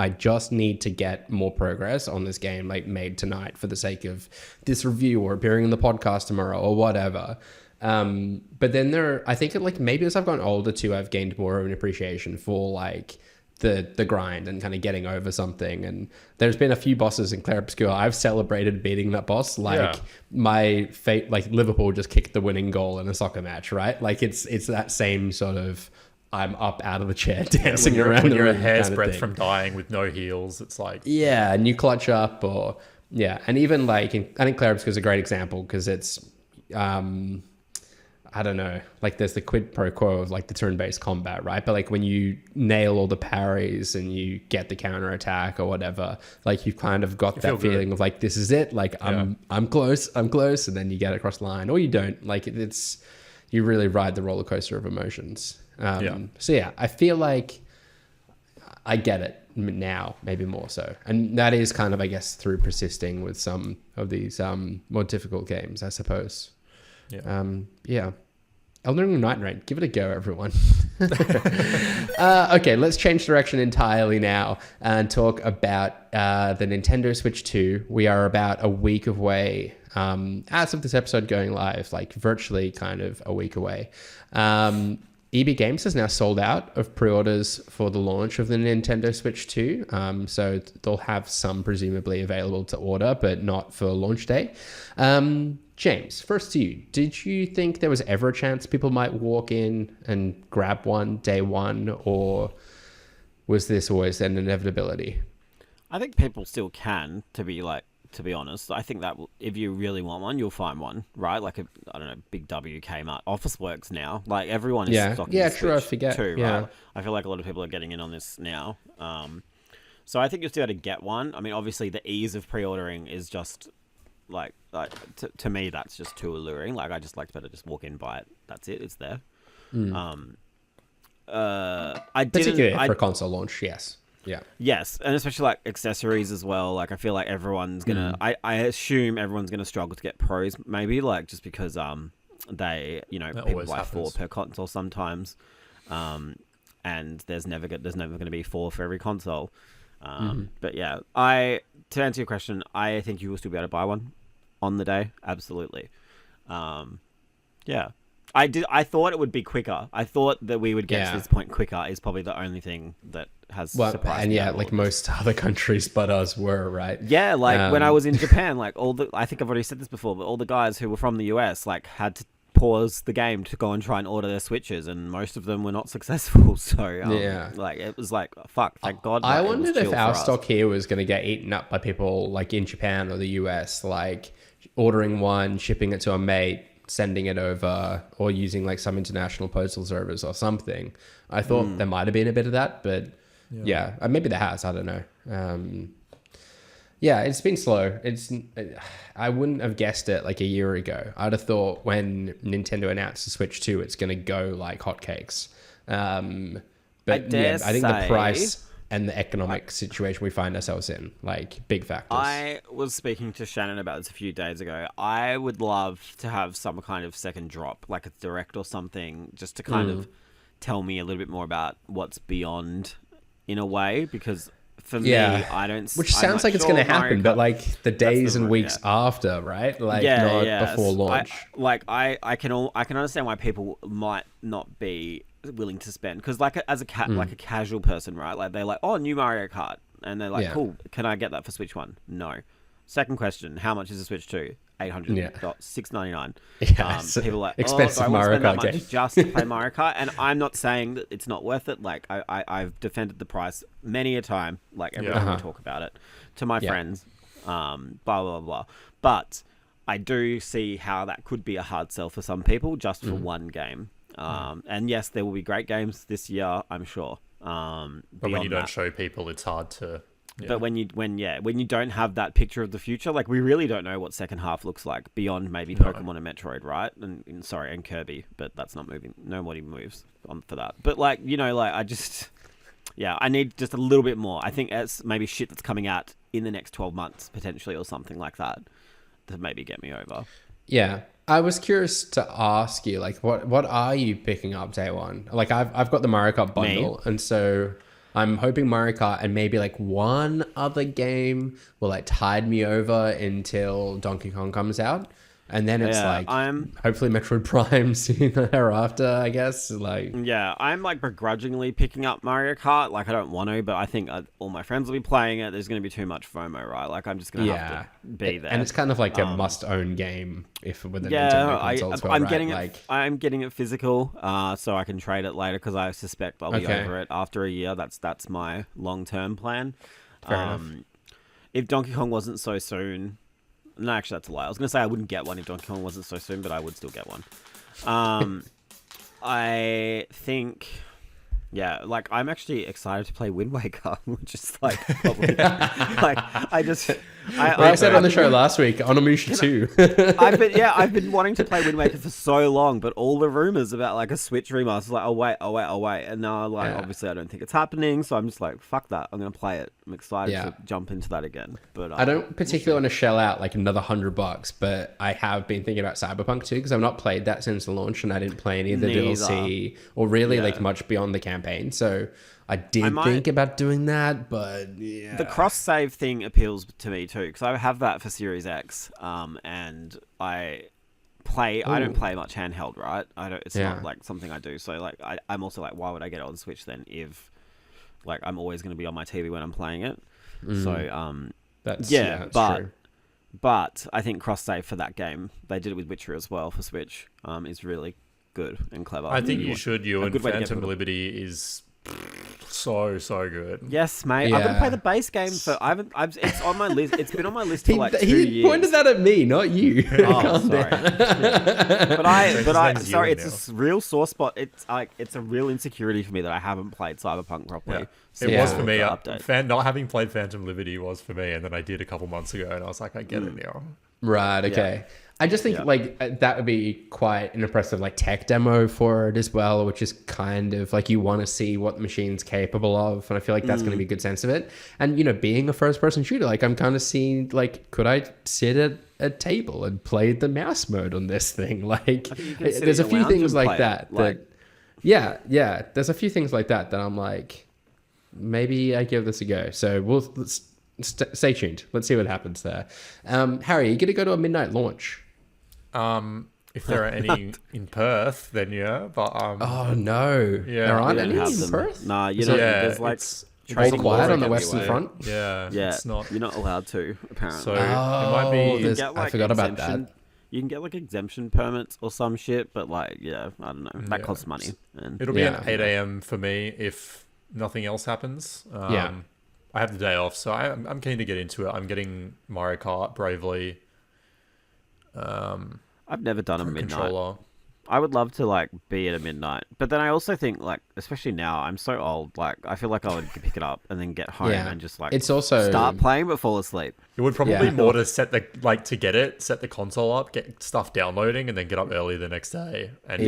just need to get more progress on this game, like made tonight for the sake of this review or appearing in the podcast tomorrow or whatever. But then I think like maybe as I've gotten older too, I've gained more of an appreciation for like the grind and kind of getting over something. And there's been a few bosses in Clair Obscur I've celebrated beating that boss. Like my fate, like Liverpool just kicked the winning goal in a soccer match, right? Like it's that same sort of, I'm up out of the chair dancing around. When you're a hair's breadth from dying with no heals, it's like... Yeah, and you clutch up or... Yeah, and even like... I think Clair Obscur is a great example because it's... I don't know, like there's the quid pro quo of like the turn-based combat, right? But like when you nail all the parries and you get the counter attack or whatever, like you've kind of got that feeling of like, this is it. Like I'm close. And then you get across the line or you don't. Like it's, you really ride the roller coaster of emotions. So yeah, I feel like I get it now, maybe more so. And that is kind of, I guess, through persisting with some of these more difficult games, I suppose. Yeah. Elden Ring Nightreign, give it a go, everyone. Okay, let's change direction entirely now and talk about the Nintendo Switch 2. We are about a week away, as of this episode going live, like virtually kind of a week away. EB Games has now sold out of pre-orders for the launch of the Nintendo Switch 2. So they'll have some presumably available to order, but not for launch day. James, first to you. Did you think there was ever a chance people might walk in and grab one day one, or was this always an inevitability? I think people still can, to be honest. I think that if you really want one, you'll find one, right? Like, I don't know, Big W, Kmart, Officeworks now. Like, everyone is stocking the true, I Switch forget. too, Yeah. right? I feel like a lot of people are getting in on this now. So I think you'll still be able to get one. I mean, obviously, the ease of pre-ordering is just, like to me, that's just too alluring. Like, I just like to better just walk in, buy it. That's it. It's there. Particularly for console launch, yes. Yeah. Yes, and especially like accessories as well. Like I feel like everyone's gonna. I assume everyone's gonna struggle to get pros, maybe like just because they people buy happens. 4 per console sometimes, and there's never gonna be 4 for every console. But yeah, to answer your question, I think you will still be able to buy one on the day. Absolutely. Yeah. I thought it would be quicker. I thought that we would get to this point quicker is probably the only thing that has surprised me. And like most other countries but us were, right? Yeah, like when I was in Japan, like I think I've already said this before, but all the guys who were from the US like had to pause the game to go and try and order their Switches, and most of them were not successful. So like it was like, fuck, thank God. I wondered if our stock here was going to get eaten up by people like in Japan or the US, like ordering one, shipping it to a mate, sending it over, or using like some international postal service or something. I thought there might have been a bit of that, but maybe there has. I don't know. It's been slow. I wouldn't have guessed it like a year ago. I'd have thought when Nintendo announced the Switch 2, it's going to go like hotcakes. But I think the price and the economic situation we find ourselves in, like, big factors. I was speaking to Shannon about this a few days ago. I would love to have some kind of second drop, like a direct or something, just to kind of tell me a little bit more about what's beyond, in a way, because for me, I don't... Which sounds like it's going to happen, but, like, the days and weeks after, right? Like, not before launch. I can understand why people might not be willing to spend, because like as a like a casual person, right, like they're like, oh, new Mario Kart, and they're like, cool, can I get that for Switch 1? No. Second question, how much is the Switch 2? $800, $699. People are like, expensive Mario Kart game just to play Mario Kart, and I'm not saying that it's not worth it. Like I've defended the price many a time, like every time we talk about it to my friends, blah blah blah. But I do see how that could be a hard sell for some people just for one game. And yes, there will be great games this year, I'm sure. But when you don't show people, it's hard to But when you don't have that picture of the future, like we really don't know what second half looks like beyond maybe Pokemon and Metroid, right? And Kirby, but that's not moving. Nobody moves on for that. But like I just I need just a little bit more. I think it's maybe shit that's coming out in the next 12 months potentially or something like that to maybe get me over. Yeah. I was curious to ask you, like, what are you picking up day one? Like, I've got the Mario Kart bundle, and so I'm hoping Mario Kart and maybe like one other game will like tide me over until Donkey Kong comes out. And then it's hopefully Metroid Prime soon thereafter, I guess. Like, yeah, I'm like begrudgingly picking up Mario Kart. Like, I don't want to, but I think all my friends will be playing it. There's going to be too much FOMO, right? Like, I'm just going to have to be there. And it's kind of like a must-own game if with the Nintendo console as well, I'm getting it physical, so I can trade it later because I suspect I'll be over it after a year. That's my long-term plan. Fair enough. If Donkey Kong wasn't so soon. No, actually, that's a lie. I was going to say I wouldn't get one if Donkey Kong wasn't so soon, but I would still get one. I think, like, I'm actually excited to play Wind Waker, which is, like, probably, like, I said on the show last week, Onimusha 2. I've been wanting to play Wind Waker for so long, but all the rumors about, like, a Switch remaster, like, I'll wait. And now, like, obviously I don't think it's happening, so I'm just like, fuck that. I'm going to play it. I'm excited to jump into that again. But I don't particularly want to shell out, like, another $100, but I have been thinking about Cyberpunk 2, because I've not played that since the launch, and I didn't play any of the DLC, or really, like, much beyond the campaign, so I did think about doing that, but yeah. The cross-save thing appeals to me too, because I have that for Series X, and I don't play much handheld, right? It's not like something I do, so like I'm also like, why would I get it on Switch then if like I'm always going to be on my TV when I'm playing it? So that's true. But I think cross-save for that game, they did it with Witcher as well for Switch, is really good and clever. I think you should. And Phantom Liberty is so good. Yes, mate. I'm gonna play the base game for. It's on my list. It's been on my list for like 2 years. He pointed that at me, not you. Oh, sorry. Sorry. It's a real sore spot. It's like it's a real insecurity for me that I haven't played Cyberpunk properly. Yeah. It was for me. Not having played Phantom Liberty was for me, and then I did a couple months ago, and I was like, I get it now. Right. Okay. Yeah. I just think like that would be quite an impressive like tech demo for it as well, which is kind of like you want to see what the machine's capable of, and I feel like that's going to be a good sense of it. And being a first-person shooter, like I'm kind of seeing like, could I sit at a table and play the mouse mode on this thing? Like, there's a few things like that. There's a few things like that I'm like, maybe I give this a go. So let's stay tuned. Let's see what happens there. Harry, you're gonna go to a midnight launch. If there are any in Perth, then yeah. But oh no, there aren't any in Perth. Nah, there's like all quiet on the Western Front. Yeah, it's not. You're not allowed to apparently. So it might be. I forgot about that. You can get like exemption permits or some shit, but like I don't know. That costs money. And it'll be at 8 a.m. for me if nothing else happens. I have the day off, so I'm keen to get into it. I'm getting Mario Kart Bravely. I've never done a midnight. Controller. I would love to like be at a midnight, but then I also think like, especially now, I'm so old. Like, I feel like I would pick it up and then get home and just like it's also start playing but fall asleep. It would probably be more to set the console up, get stuff downloading, and then get up early the next day. And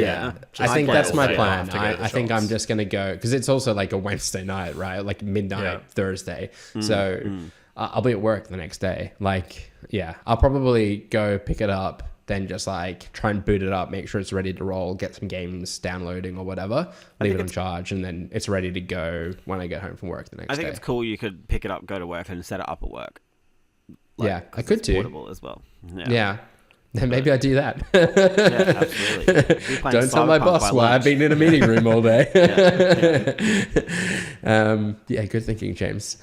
I think that's my plan. I think I'm just gonna go because it's also like a Wednesday night, right? Like midnight Thursday. So I'll be at work the next day. Like, I'll probably go pick it up. Then just like try and boot it up, make sure it's ready to roll, get some games downloading or whatever, leave it on charge, and then it's ready to go when I get home from work the next day. I think it's cool you could pick it up, go to work, and set it up at work. Like, I could too. Portable as well. Yeah. Then maybe I do that. Absolutely. Don't tell my boss why I've been in a meeting room all day. Good thinking, James.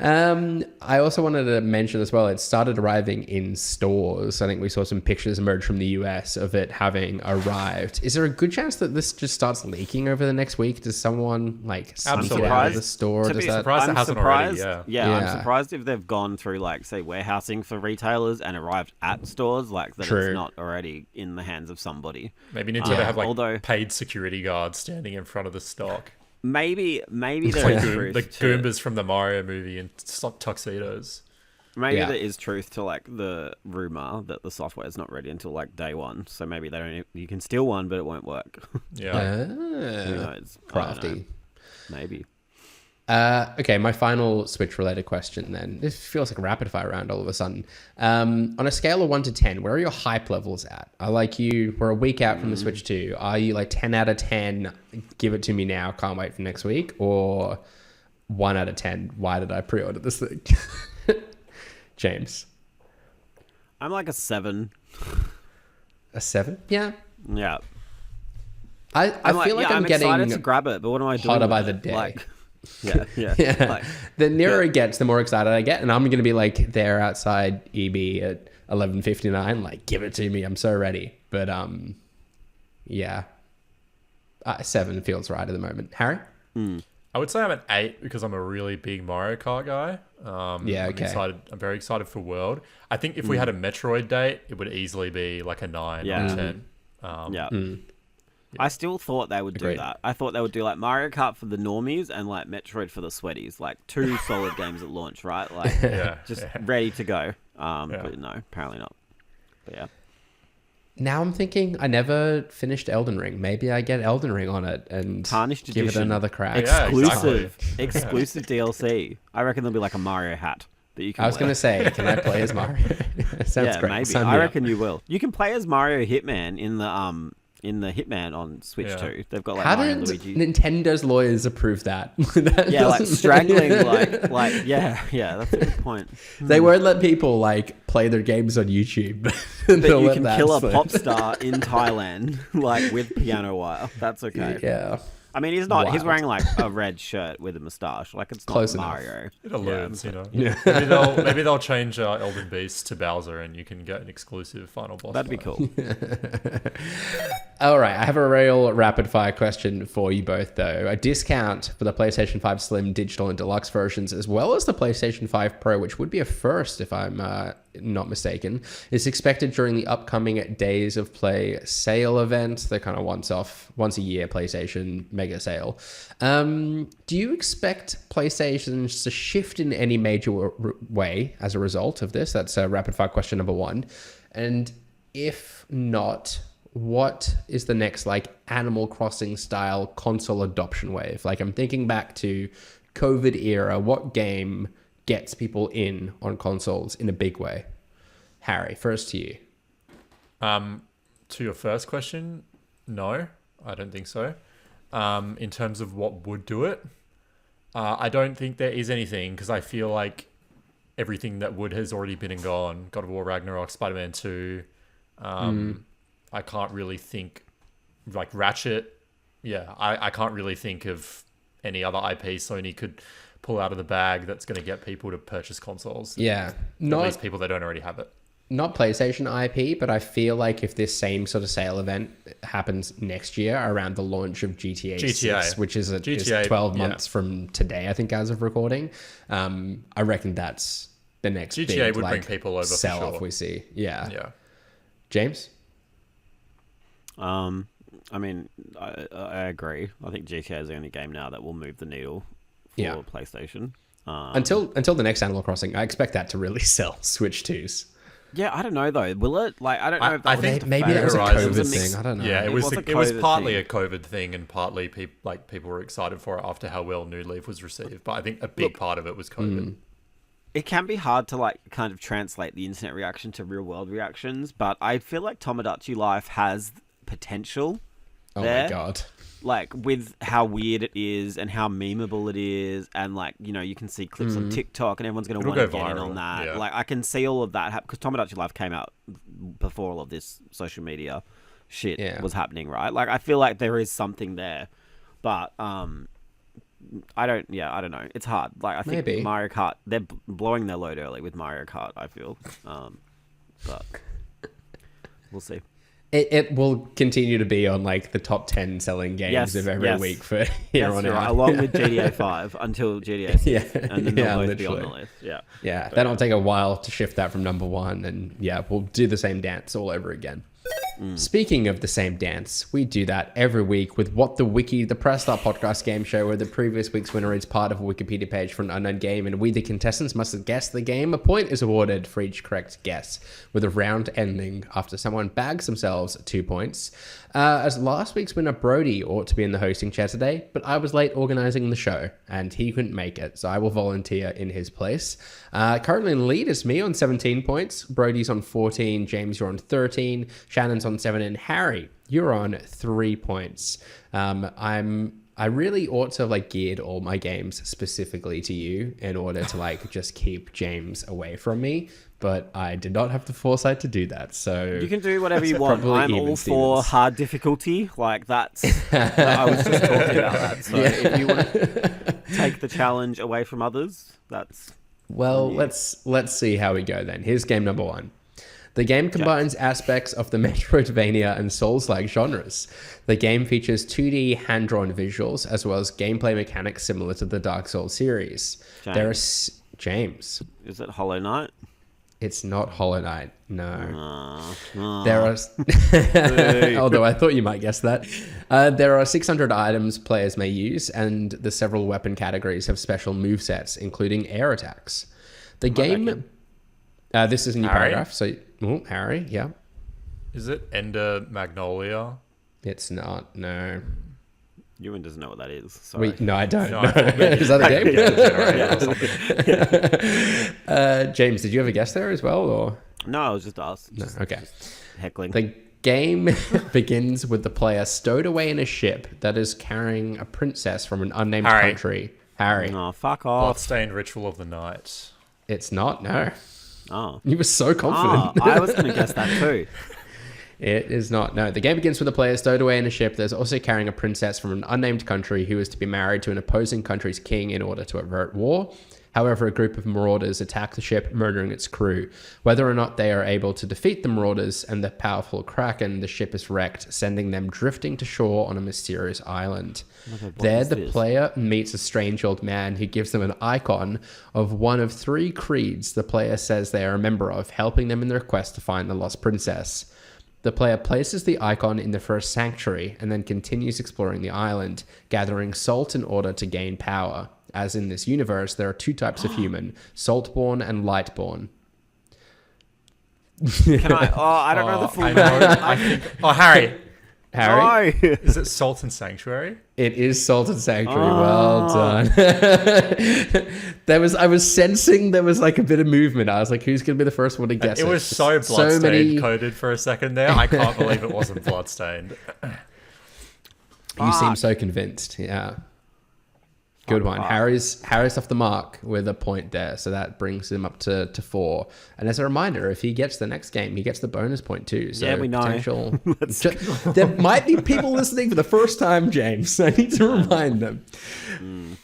I also wanted to mention as well, it started arriving in stores. I think we saw some pictures emerge from the US of it having arrived. Is there a good chance that this just starts leaking over the next week? Does someone like sneak it out of the store? I'm surprised it hasn't already. I'm surprised if they've gone through like, say, warehousing for retailers and arrived at stores, like that it's not already in the hands of somebody. Maybe Nintendo have like paid security guards standing in front of the stock. maybe It's there like is truth. the to, Goombas from the Mario movie in tuxedos. maybe Yeah. there is truth to like the rumor that the software is not ready until like day one. So maybe they don't. You can steal one, but it won't work. Yeah. Who knows? I don't know. Crafty. Maybe. Okay, my final Switch-related question then. This feels like a rapid-fire round all of a sudden. On a scale of 1 to 10, where are your hype levels at? We're a week out from the Switch 2. Are you like 10 out of 10, give it to me now, can't wait for next week? Or 1 out of 10, why did I pre-order this thing? James? I'm like a 7. A 7? Yeah. Yeah. I feel like I'm getting excited to grab it, but what am I doing? hotter by with the it? day. Like, yeah. Yeah. Like, The nearer it gets, the more excited I get, and I'm gonna be like there outside EB at 11:59, like give it to me. I'm so ready. But yeah, 7 feels right at the moment. Harry? I would say I'm an 8 because I'm a really big Mario Kart guy. Yeah, I'm okay. excited. I'm very excited for World. I think if we had a Metroid date, it would easily be like a 9 or Yeah. 10. yeah. I still thought they would do Agreed. that. I thought they would do like Mario Kart for the normies and like Metroid for the sweaties. Like 2 solid games at launch, right? Like Yeah. just yeah. ready to go. But no, apparently not. But yeah. Now I'm thinking I never finished Elden Ring. Maybe I get Elden Ring on it and Tarnished give it edition. another crack. Yeah, Exclusive. exactly. Exclusive DLC. I reckon there'll be like a Mario hat that you can I was wear. going to say, can I play as Mario? Sounds Yeah, great. maybe. Sign me I up. reckon you will. You can play as Mario Hitman in the Hitman on Switch Yeah. too. They've got like How Mario did and Luigi. Nintendo's lawyers approve that? That Yeah, like doesn't- strangling, like yeah, that's a good point. They won't let people like play their games on YouTube. But you can kill a pop star in Thailand, like with piano wire. That's okay. Yeah. I mean, he's not. He's Wild. wearing like a red shirt with a moustache. Like it's Close not enough. Mario. It alludes, Yeah. you know. Maybe they'll change Elden Beast to Bowser, and you can get an exclusive final boss. That'd be fight. cool. All right, I have a real rapid fire question for you both, though. A discount for the PlayStation 5 Slim digital and deluxe versions, as well as the PlayStation 5 Pro, which would be a first if I'm not mistaken, is expected during the upcoming Days of Play sale event. They're kind of once a year PlayStation mega sale. Do you expect PlayStation to shift in any major way as a result of this? That's rapid fire question number 1. And if not, what is the next like Animal Crossing style console adoption wave? Like I'm thinking back to COVID era, what game gets people in on consoles in a big way? Harry, first to you. To your first question, no, I don't think so. In terms of what would do it, I don't think there is anything because I feel like everything that would has already been and gone. God of War, Ragnarok, Spider-Man 2. I can't really think like Ratchet. Yeah, I can't really think of any other IP Sony could pull out of the bag that's going to get people to purchase consoles. Yeah, At least people that don't already have it. not PlayStation IP, but I feel like if this same sort of sale event happens next year around the launch of GTA 6, which is GTA, 12 yeah. months from today, I think, as of recording, I reckon that's the next GTA big, would like, bring people over for sell-off sure. we see. Yeah. Yeah. James? I mean, I agree. I think GTA is the only game now that will move the needle for Yeah. PlayStation. Until the next Animal Crossing, I expect that to really sell Switch 2s. Yeah, I don't know though. Will it? Like, I don't know if that I was think a maybe that was a Horizon COVID was a thing. I don't know. Yeah, it was was a it was COVID partly thing. a COVID thing, and partly people were excited for it after how well New Leaf was received. But I think a big part of it was COVID. It can be hard to like kind of translate the internet reaction to real world reactions, but I feel like Tomodachi Life has potential. Oh there. my god. Like with how weird it is and how memeable it is, and like, you know, you can see clips on TikTok and everyone's going to It'll want to go get in viral, on that. yeah. Like I can see all of that because Tomodachi Life came out before all of this social media shit was happening, right? Like I feel like there is something there, but I don't know. It's hard. Like I think Maybe. Mario Kart, they're blowing their load early with Mario Kart, I feel, but we'll see. It will continue to be on like the top 10 selling games of every week for here That's on right, out. along with GTA 5 until GTA 6. Yeah. And then Yeah, they'll both be on the literally. list. Yeah. Yeah, that'll take a while to shift that from number 1, and yeah, we'll do the same dance all over again. Speaking of the same dance, we do that every week with What the Wiki, the Press Start podcast game show where the previous week's winner is part of a Wikipedia page for an unknown game and we, the contestants, must guess the game. A point is awarded for each correct guess, with a round ending after someone bags themselves 2 points. As last week's winner, Brody, ought to be in the hosting chair today, but I was late organising the show and he couldn't make it, so I will volunteer in his place. Currently in the lead is me on 17 points, Brody's on 14, James, you're on 13, Shannon's on 7, and Harry, you're on 3 points. I really ought to have like geared all my games specifically to you in order to like just keep James away from me, but I did not have the foresight to do that. So you can do whatever you want. I'm all for hard difficulty. Like I was just talking about that. So if you want to take the challenge away from others, that's let's see how we go then. Here's game number 1. The game combines aspects of the Metroidvania and Souls-like genres. The game features 2D hand-drawn visuals, as well as gameplay mechanics similar to the Dark Souls series. James. Is it Hollow Knight? It's not Hollow Knight, no. There are... Although I thought you might guess that. There are 600 items players may use, and the several weapon categories have special movesets, including air attacks. The game... this is a new paragraph, so... Harry, yeah. Is it Ender Magnolia? It's not, no. Ewan doesn't know what that is. Sorry. No, I don't. No. Is that a game? James, did you have a guess there as well? Or no, I was just asked. No, okay. Just heckling. The game begins with the player stowed away in a ship that is carrying a princess from an unnamed country. Harry. Oh, fuck off. Bloodstained Ritual of the Night. It's not, no. Oh. You were so confident. I was going to guess that too. It is not. No, the game begins with the player stowed away in a ship that's also carrying a princess from an unnamed country who is to be married to an opposing country's king in order to avert war. However, a group of marauders attack the ship, murdering its crew. Whether or not they are able to defeat the marauders and the powerful kraken, the ship is wrecked, sending them drifting to shore on a mysterious island. There, the player meets a strange old man who gives them an icon of one of 3 creeds the player says they are a member of, helping them in their quest to find the lost princess. The player places the icon in the first sanctuary and then continues exploring the island, gathering salt in order to gain power. As in this universe, there are 2 types of human, saltborn and lightborn. Can I? Oh, I don't know the full name. I think. Oh, Harry. Harry? No. Is it Salt and Sanctuary? It is Salt and Sanctuary. Well done. I was sensing there was like a bit of movement. I was like, who's going to be the first one to guess it? It was so bloodstained coded for a second there. I can't believe it wasn't bloodstained. You seem so convinced. Yeah. Good one. Harry's off the mark with a point there, so that brings him up to 4. And as a reminder, if he gets the next game, he gets the bonus point too. So yeah, we know. There might be people listening for the first time, James. I need to remind them.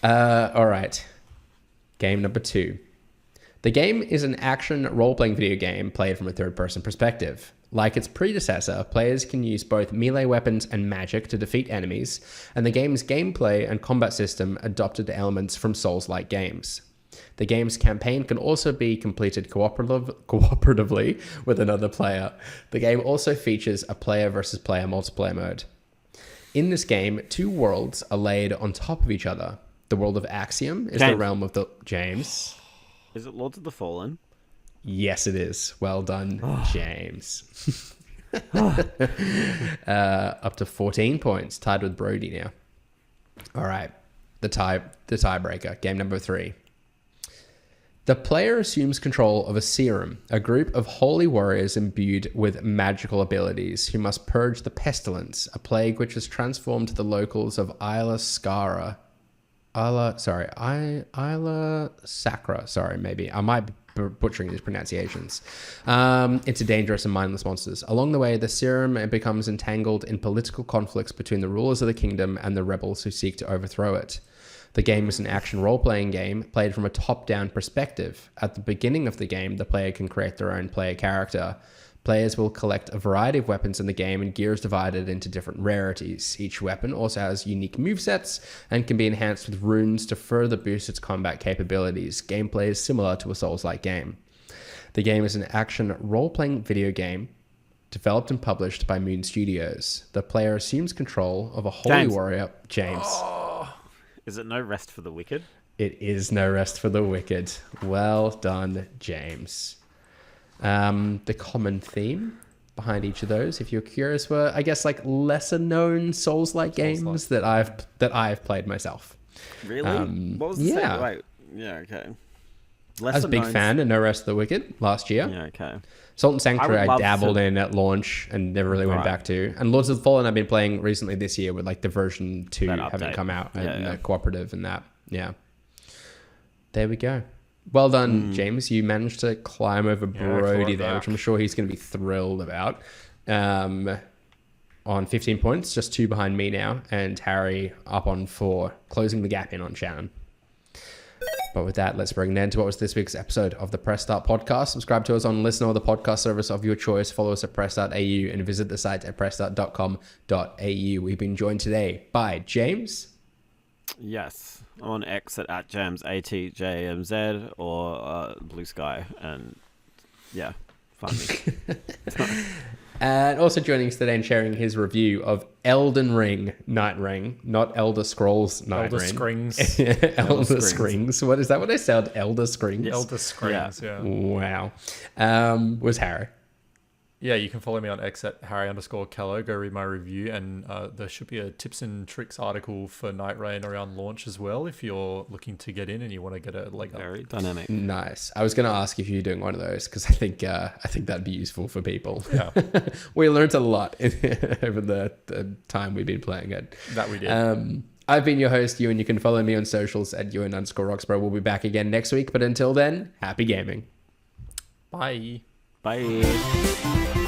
All right. Game number 2. The game is an action role-playing video game played from a third-person perspective. Like its predecessor, players can use both melee weapons and magic to defeat enemies, and the game's gameplay and combat system adopted elements from Souls-like games. The game's campaign can also be completed cooperatively with another player. The game also features a player versus player multiplayer mode. In this game, 2 worlds are laid on top of each other. The world of Axiom is the realm of the... James? Is it Lords of the Fallen? Yes, it is. Well done, James. Up to 14 points, tied with Brody now. All right, the tiebreaker, game number 3. The player assumes control of a serum, a group of holy warriors imbued with magical abilities who must purge the pestilence, a plague which has transformed the locals of Isla Sacra. Sorry, maybe. I might be butchering these pronunciations. Into dangerous and mindless monsters. Along the way, the serum becomes entangled in political conflicts between the rulers of the kingdom and the rebels who seek to overthrow it. The game is an action role-playing game played from a top-down perspective. At the beginning of the game, the player can create their own player character. Players will collect a variety of weapons in the game, and gear is divided into different rarities. Each weapon also has unique movesets and can be enhanced with runes to further boost its combat capabilities. Gameplay is similar to a Souls-like game. The game is an action role-playing video game developed and published by Moon Studios. The player assumes control of a holy James. warrior, James. Is it No Rest for the Wicked? It is No Rest for the Wicked. Well done, James. The common theme behind each of those, if you're curious, were, I guess, like lesser known Souls-like games that I've played myself. Really? What was the second? Wait. Yeah, okay. I was a big fan of No Rest for the Wicked last year. Yeah, okay. Salt and Sanctuary I dabbled in at launch and never really went back to. And Lords of the Fallen I've been playing recently this year with like the version 2 having come out and the cooperative and that. Yeah. There we go. Well done, James. You managed to climb over Brody there, which I'm sure he's going to be thrilled about. On 15 points, just 2 behind me now, and Harry up on 4, closing the gap in on Shannon. But with that, let's bring an end to what was this week's episode of the Press Start podcast. Subscribe to us on Listen or the podcast service of your choice. Follow us at press.au and visit the site at pressstart.com.au. We've been joined today by James. Yes. I'm on X at Jams, ATJMZ, or Blue Sky. And yeah, find me. And also joining us today and sharing his review of Elden Ring Nightreign, not Elder Scrolls Nightreign. Elder Scrings. Elder Scrings. What is that? What I said? Elder Scrings. Elder Scrings. Yeah. Wow. Was Harry. Yeah, you can follow me on X at Harry_Kello. Go read my review, and there should be a tips and tricks article for Nightreign around launch as well. If you're looking to get in and you want to get a leg up. Very dynamic. Nice. I was going to ask if you're doing one of those because I think that'd be useful for people. Yeah, we learned a lot over the time we've been playing it. That we did. I've been your host, Ewan. You can follow me on socials at Ewan_Roxborough. We'll be back again next week, but until then, happy gaming. Bye. Bye.